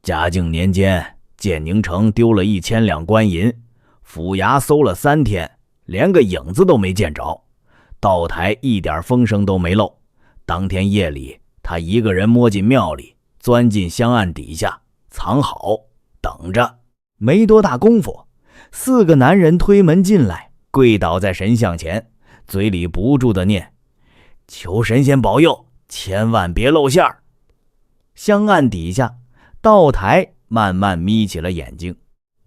嘉靖年间，建宁城丢了1000两官银，府衙搜了3天，连个影子都没见着，道台一点风声都没漏。当天夜里，他一个人摸进庙里，钻进香案底下藏好，等着。没多大功夫，4个男人推门进来，跪倒在神像前，嘴里不住地念：求神仙保佑，千万别露馅儿。香案底下，道台慢慢眯起了眼睛。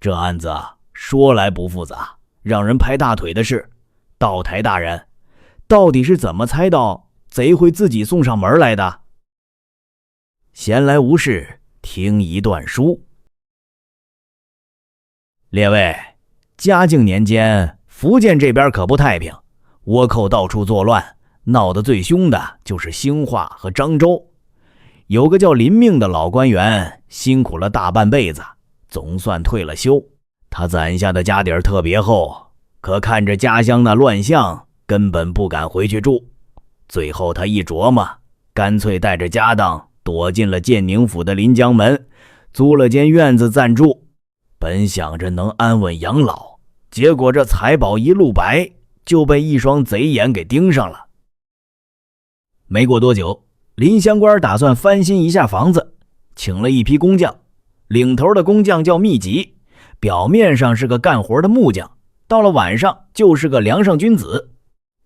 这案子说来不复杂，让人拍大腿的是，道台大人到底是怎么猜到贼会自己送上门来的？闲来无事，听一段书。列位，嘉靖年间，福建这边可不太平，倭寇到处作乱，闹得最凶的就是兴化和漳州。有个叫林命的老官员，辛苦了大半辈子，总算退了休。他攒下的家底儿特别厚，可看着家乡那乱象，根本不敢回去住。最后他一琢磨，干脆带着家当躲进了建宁府的临江门，租了间院子暂住。本想着能安稳养老，结果这财宝一路白，就被一双贼眼给盯上了。没过多久，林乡官打算翻新一下房子，请了一批工匠。领头的工匠叫密集，表面上是个干活的木匠，到了晚上就是个梁上君子。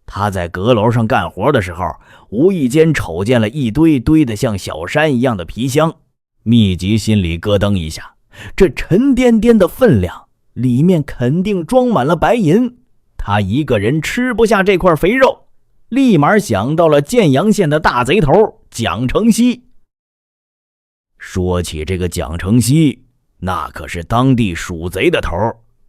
他在阁楼上干活的时候，无意间瞅见了一堆堆的像小山一样的皮箱。密集心里咯噔一下，这沉甸甸的分量，里面肯定装满了白银，他一个人吃不下这块肥肉，立马想到了建阳县的大贼头蒋承熙。说起这个蒋承熙，那可是当地鼠贼的头，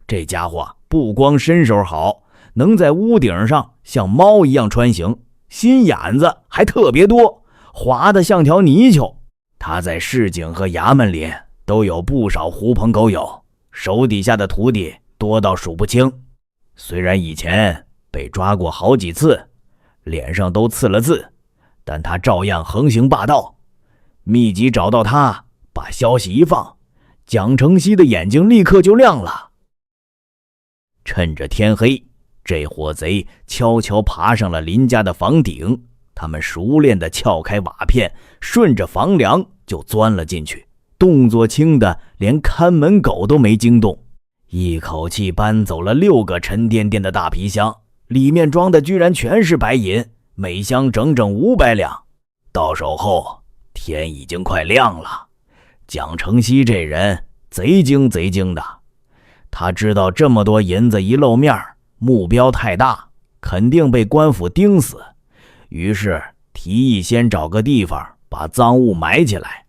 这家伙不光身手好，能在屋顶上像猫一样穿行，心眼子还特别多，滑得像条泥鳅。他在市井和衙门里都有不少狐朋狗友，手底下的徒弟多到数不清。虽然以前被抓过好几次，脸上都刺了字，但他照样横行霸道。密集找到他，把消息一放，蒋承熙的眼睛立刻就亮了。趁着天黑，这伙贼悄悄爬上了林家的房顶，他们熟练地撬开瓦片，顺着房梁就钻了进去，动作轻的连看门狗都没惊动，一口气搬走了6个沉甸甸的大皮箱，里面装的居然全是白银，每箱整整500两。到手后，天已经快亮了。蒋承熙这人贼精贼精的，他知道这么多银子一露面，目标太大，肯定被官府盯死，于是提议先找个地方把赃物埋起来。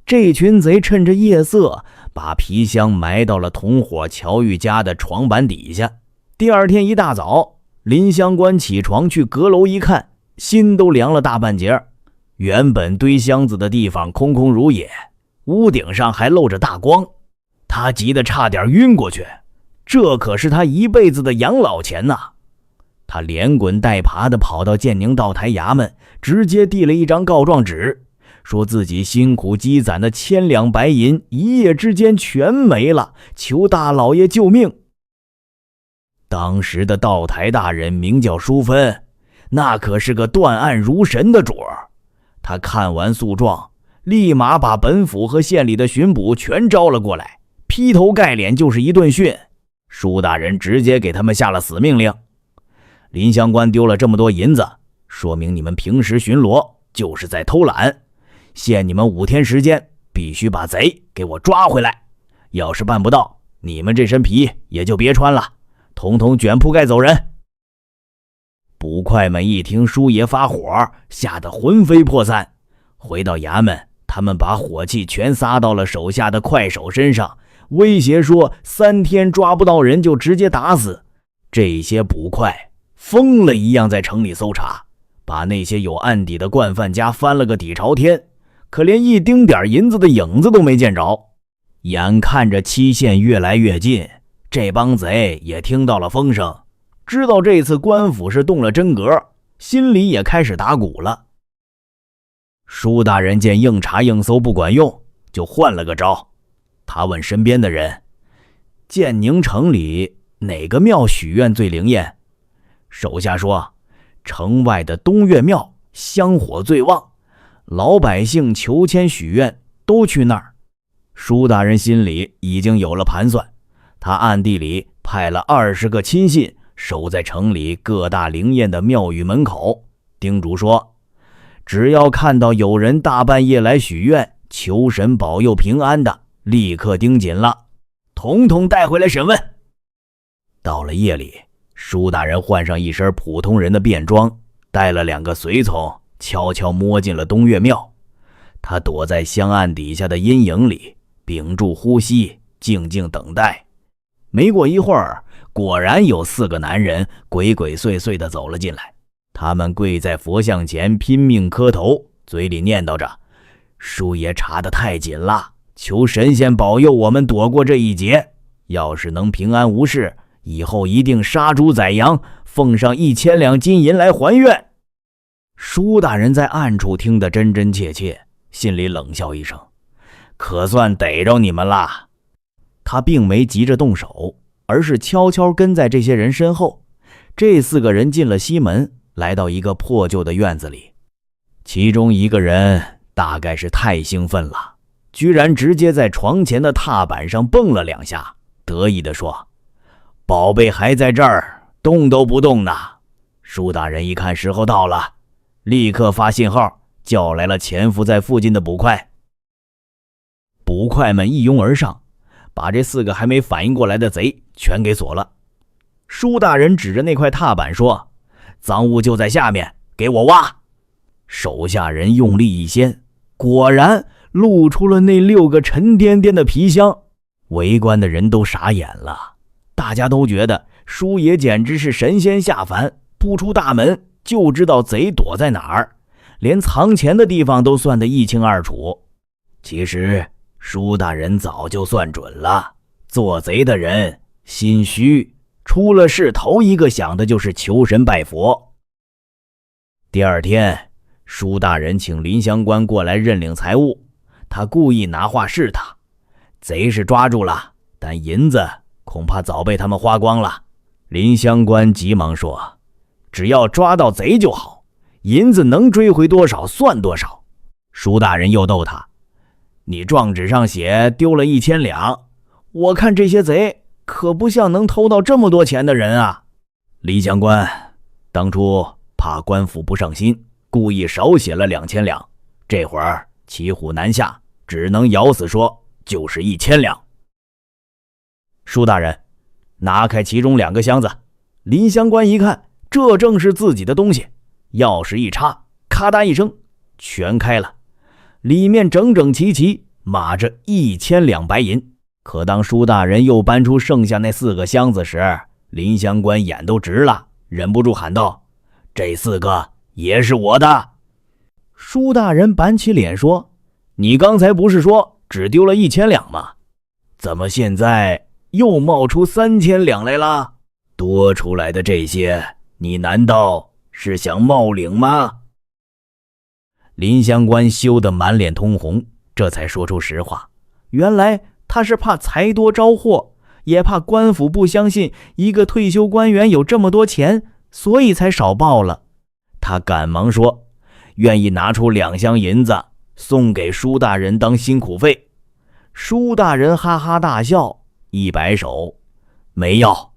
这群贼趁着夜色，把皮箱埋到了同伙乔玉家的床板底下。第二天一大早，林乡官起床去阁楼一看，心都凉了大半截。原本堆箱子的地方空空如也，屋顶上还露着大光，他急得差点晕过去，这可是他一辈子的养老钱呐！他连滚带爬地跑到建宁道台衙门，直接递了一张告状纸，说自己辛苦积攒的1000两白银一夜之间全没了，求大老爷救命。当时的道台大人名叫淑芬，那可是个断案如神的主儿。他看完诉状，立马把本府和县里的巡捕全招了过来，劈头盖脸就是一顿训。舒大人直接给他们下了死命令：林乡官丢了这么多银子，说明你们平时巡逻就是在偷懒，限你们5天时间，必须把贼给我抓回来。要是办不到，你们这身皮也就别穿了，统统卷铺盖走人。捕快们一听叔爷发火，吓得魂飞魄散。回到衙门，他们把火气全撒到了手下的快手身上，威胁说3天抓不到人就直接打死。这些捕快疯了一样在城里搜查，把那些有案底的惯犯家翻了个底朝天，可连一丁点银子的影子都没见着。眼看着期限越来越近，这帮贼也听到了风声，知道这次官府是动了真格，心里也开始打鼓了。舒大人见硬查硬搜不管用，就换了个招。他问身边的人，建宁城里哪个庙许愿最灵验？手下说，城外的东岳庙香火最旺，老百姓求签许愿都去那儿。舒大人心里已经有了盘算，他暗地里派了20个亲信守在城里各大灵验的庙宇门口，叮嘱说，只要看到有人大半夜来许愿求神保佑平安的，立刻盯紧了，统统带回来审问。到了夜里，舒大人换上一身普通人的便装，带了2个随从，悄悄摸进了东岳庙。他躲在香案底下的阴影里，屏住呼吸，静静等待。没过一会儿，果然有4个男人鬼鬼祟祟地走了进来。他们跪在佛像前拼命磕头，嘴里念叨着，叔爷查得太紧了，求神仙保佑我们躲过这一劫，要是能平安无事，以后一定杀猪宰羊，奉上1000两金银来还愿。舒大人在暗处听得真真切切，心里冷笑一声，可算逮着你们了。他并没急着动手，而是悄悄跟在这些人身后。这4个人进了西门，来到一个破旧的院子里。其中一个人大概是太兴奋了，居然直接在床前的踏板上蹦了2下，得意地说，宝贝还在这儿，动都不动呢。舒大人一看时候到了，立刻发信号，叫来了潜伏在附近的捕快。捕快们一拥而上，把这4个还没反应过来的贼全给锁了。舒大人指着那块踏板说，赃物就在下面，给我挖。手下人用力一掀，果然露出了那6个沉甸甸的皮箱。围观的人都傻眼了，大家都觉得舒爷简直是神仙下凡，不出大门就知道贼躲在哪儿，连藏钱的地方都算得一清二楚。其实舒大人早就算准了，做贼的人心虚，出了事头一个想的就是求神拜佛。第2天，舒大人请林乡官过来认领财物，他故意拿话试他，贼是抓住了，但银子恐怕早被他们花光了。林乡官急忙说，只要抓到贼就好，银子能追回多少算多少。舒大人又逗他，你状纸上写丢了1000两，我看这些贼可不像能偷到这么多钱的人啊。林乡官当初怕官府不上心，故意少写了2000两，这会儿骑虎难下，只能咬死说就是1000两。舒大人拿开其中2个箱子，林乡官一看，这正是自己的东西，钥匙一插，咔嗒一声全开了，里面整整齐齐码着1000两白银。可当舒大人又搬出剩下那4个箱子时，林乡官眼都直了，忍不住喊道，这4个也是我的。舒大人板起脸说，你刚才不是说只丢了1000两吗？怎么现在又冒出3000两来了？多出来的这些，你难道是想冒领吗？林乡官羞得满脸通红，这才说出实话，原来他是怕财多招祸，也怕官府不相信一个退休官员有这么多钱，所以才少报了。他赶忙说，愿意拿出2箱银子送给舒大人当辛苦费。舒大人哈哈大笑，一摆手，没要，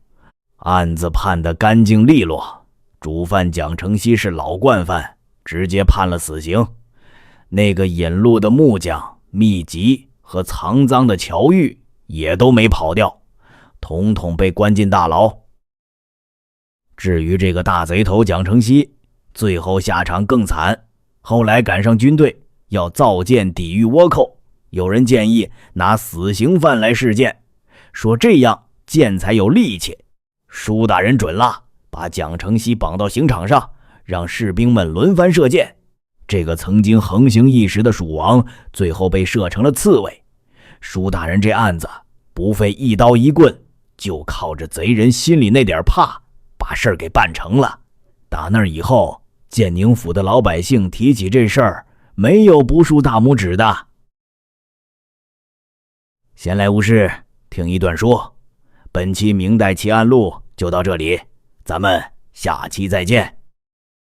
案子判得干净利落，主犯蒋承熙是老惯犯，直接判了死刑。那个引路的木匠、秘籍和藏赃的乔玉也都没跑掉，统统被关进大牢。至于这个大贼头蒋承熙，最后下场更惨，后来赶上军队要造舰抵御倭寇，有人建议拿死刑犯来试剑，说这样剑才有力气。舒大人准了，把蒋承熙绑到刑场上，让士兵们轮番射箭。这个曾经横行一时的蜀王，最后被射成了刺猬。舒大人这案子不费一刀一棍，就靠着贼人心里那点怕，把事儿给办成了。打那以后，建宁府的老百姓提起这事儿，没有不竖大拇指的。闲来无事，听一段书。本期明代奇案录就到这里，咱们下期再见。